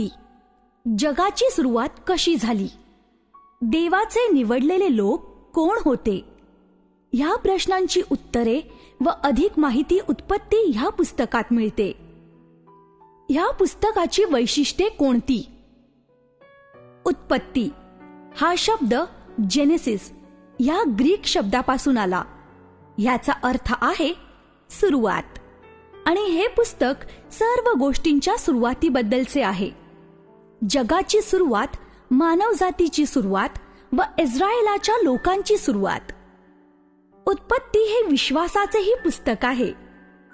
उत्पत्ती, जगाची सुरुवात कशी झाली, देवाचे निवडलेले लोक कोण होते, ह्या प्रश्नांची उत्तरे व अधिक माहिती उत्पत्ती ह्या पुस्तकात मिळते. ह्या पुस्तकाची वैशिष्ट्ये कोणती? उत्पत्ती हा शब्द जेनेसिस ह्या ग्रीक शब्दापासून आला. ह्याचा अर्थ आहे सुरुवात, आणि हे पुस्तक सर्व गोष्टींच्या सुरुवातीबद्दलचे आहे. जगाची सुरुवात, मानवजातीची सुरुवात व इस्रायलाच्या लोकांची सुरुवात. उत्पत्ती हे विश्वासाचेही पुस्तक आहे.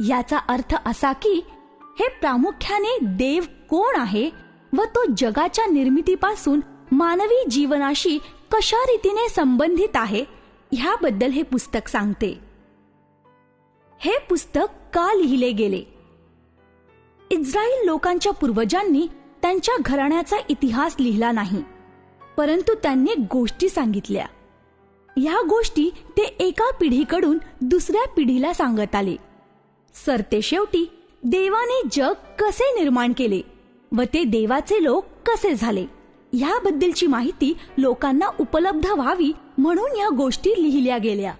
याचा अर्थ असा की हे प्रामुख्याने देव कोण आहे व तो जगाच्या निर्मितीपासून मानवी जीवनाशी कशा रीतीने संबंधित आहे ह्याबद्दल हे पुस्तक सांगते. हे पुस्तक का लिहिले गेले? इस्रायल लोकांच्या पूर्वजांनी त्यांच्या घराण्याचा इतिहास लिहिला नाही, परंतु त्यांनी गोष्टी सांगितल्या. ह्या गोष्टी ते एका पिढीकडून दुसऱ्या पिढीला सांगत आले. सरतेशेवटी देवाने जग कसे निर्माण केले व ते देवाचे लोक कसे झाले ह्याबद्दलची माहिती लोकांना उपलब्ध व्हावी म्हणून ह्या गोष्टी लिहिल्या गेल्या.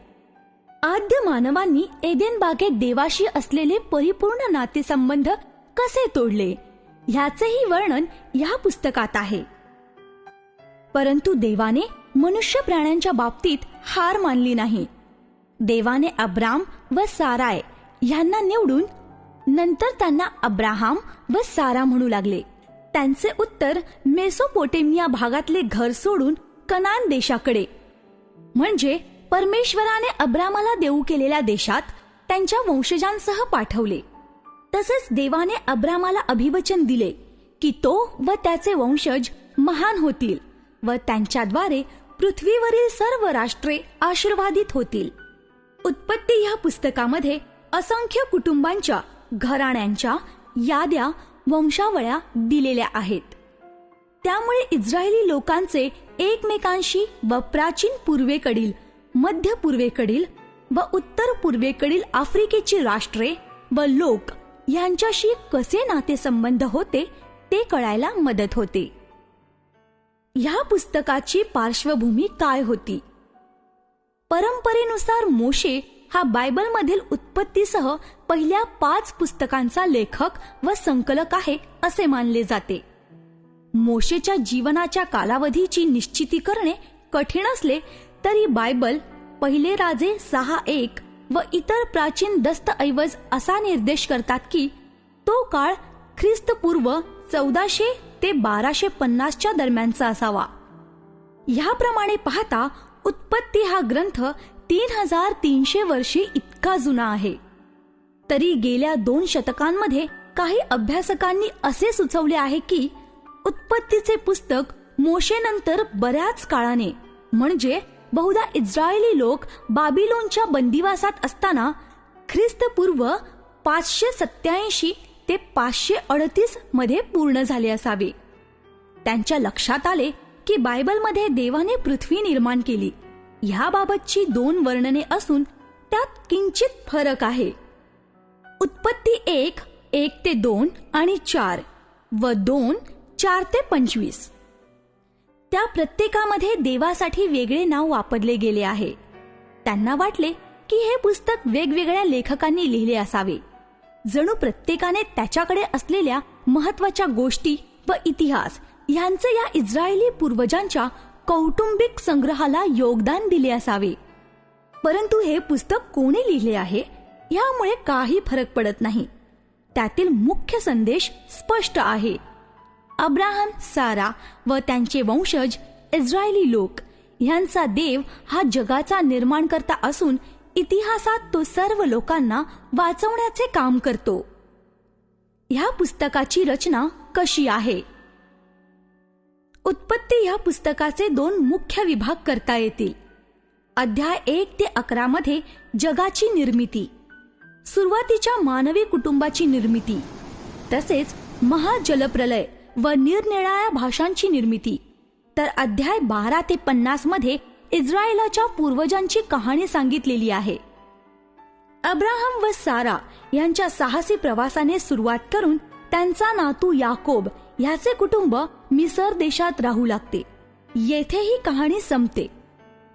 आद्य मानवांनी एदेन बागेत देवाशी असलेले परिपूर्ण नातेसंबंध कसे तोडले ह्याचेही वर्णन ह्या पुस्तकात आहे. परंतु देवाने मनुष्य प्राण्यांच्या बाबतीत हार मानली नाही. देवाने अब्राम व साराय ह्यांना निवडून नंतर त्यांना अब्राहाम व सारा म्हणू लागले. त्यांचे उत्तर मेसोपोटेमिया भागातले घर सोडून कनान देशाकडे, म्हणजे परमेश्वराने अब्रामाला देऊ केलेल्या देशात त्यांच्या वंशजांसह पाठवले. तसेच देवाने अब्रामाला अभिवचन दिले की तो व त्याचे वंशज महान होतील व त्यांच्याद्वारे पृथ्वीवरील सर्व राष्ट्रे आशीर्वादित होतील. उत्पत्ती ह्या पुस्तकामध्ये असंख्य कुटुंबांच्या, घराण्यांच्या याद्या, वंशावळ्या दिलेल्या आहेत. त्यामुळे इस्रायली लोकांचे एकमेकांशी व प्राचीन पूर्वेकडील, मध्य पूर्वेकडील व उत्तर पूर्वेकडील आफ्रिकेची राष्ट्रे व लोक यांच्याशी कसे नातेसंबंध होते ते कळायला मदत होते. ह्या पुस्तकाची पार्श्वभूमी काय होती? परंपरेनुसार मोशे हा बायबलमधील उत्पत्तीसह पहिल्या 5 पुस्तकांचा लेखक व संकलक आहे असे मानले जाते. मोशेच्या जीवनाच्या कालावधीची निश्चिती करणे कठीण असले तरी बायबल, पहिले राजे 6:1 व इतर प्राचीन दस्तऐवज असा निर्देश करतात की तो काळ ख्रिस्तपूर्व 1400 ते 1250 दरम्यानचा असावा. ह्याप्रमाणे पाहता उत्पत्ती हा ग्रंथ 3300 वर्षे इतका जुना आहे. तरी गेल्या 2 शतकांमध्ये काही अभ्यासकांनी असे सुचवले आहे की उत्पत्तीचे पुस्तक मोशेनंतर बऱ्याच काळाने, म्हणजे बहुधा इस्रायली लोक बाबिलोनच्या बंदिवासात असताना ख्रिस्तपूर्व 587 ते 538 मध्ये पूर्ण झाले असावे. त्यांच्या लक्षात आले की बायबलमध्ये देवाने पृथ्वी निर्माण केली ह्याबाबतची 2 वर्णने असून त्यात किंचित फरक आहे. उत्पत्ती 1:1 ते 2 आणि 4 व 2:4 ते 25 त्या प्रत्येकामध्ये देवासाठी वेगळे नाव वापरले गेले आहे. त्यांना वाटले की हे पुस्तक वेगवेगळ्या लेखकांनी लिहिले असावे, जणू प्रत्येकाने त्याच्याकडे असलेल्या महत्वाच्या गोष्टी व इतिहास ह्यांचे या इस्रायली पूर्वजांच्या कौटुंबिक संग्रहाला योगदान दिले असावे. परंतु हे पुस्तक कोणी लिहिले आहे यामुळे काही फरक पडत नाही. त्यातील मुख्य संदेश स्पष्ट आहे. अब्राहम, सारा व त्यांचे वंशज इस्रायली लोक ह्यांचा देव हा जगाचा निर्माणकर्ता असून इतिहासात तो सर्व लोकांना वाचवण्याचे काम करतो. ह्या पुस्तकाची रचना कशी आहे? उत्पत्ती ह्या पुस्तकाचे 2 मुख्य विभाग करता येतील. अध्याय 1 ते 11 मध्ये जगाची निर्मिती, सुरुवातीच्या मानवी कुटुंबाची निर्मिती, तसेच महाजलप्रलय व निरनिराळ्या भाषांची निर्मिती. तर अध्याय 12 ते 50 मध्ये इस्रायलाच्या पूर्वजांची कहाणी सांगितलेली आहे. अब्राहम व सारा यांच्या साहसी प्रवासाने सुरुवात करून त्यांचा नातू याकोब ह्याचे कुटुंब मिसर देशात राहू लागते. येथे ही कहाणी संपते.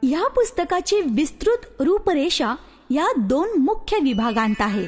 ह्या पुस्तकाची विस्तृत रूपरेषा या 2 मुख्य विभागांत आहे.